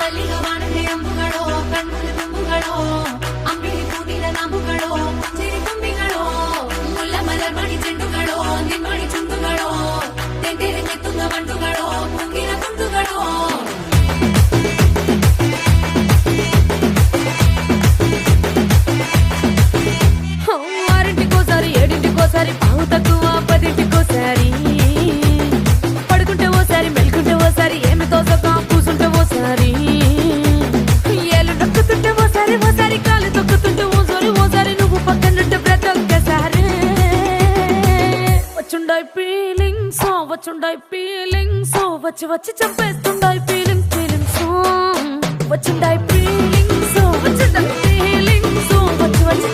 ಮಲ್ಲಿಗ ವಾಣದೆ ಅಂಬುಗಳೋ ಕಣ್ಣುಗಳು ತುಂಬುಗಳೋ ಅಂಬಿಳಿ ಕೂಡಿದ ನಾಮುಗಳೋ ಚಿರಿ ತುಂಬಿಗಳೋ ಮುಲ್ಲ ಮಲರ್ ಮಣಿ ಚೆಂಡುಗಳೋ ನಿಮ್ಮಣಿ ಚುಂಡುಗಳೋ ತೆಂಡೆರೆ ನೆತ್ತುಂಗ ಮಂಡುಗಳೋ ಮುಂಗಿನ ತುಂಡುಗಳೋ ఆరింటికోసారి ఏడింటికోసారి పావు తక్కువ పదింటికోసారి పడుకుంటే ఓసారి మెలుకుంటే ఓసారి ఏమి తోసక కూసుంటే ఓసారి ఏళ్ళు నొక్కుతుంటే ఓసారి ఓసారి కాలు తొక్కుతుంటే ఓసారి నువ్వు పక్కనుంటే ప్రతి ఒక్కసారి వచ్చుండాయి ఫీలింగ్స్ వచ్చి వచ్చి చంపేస్తుండాయి ఫీలింగ్స్ వచ్చుండాయి ఫీలింగ్స్ వచ్చి వచ్చి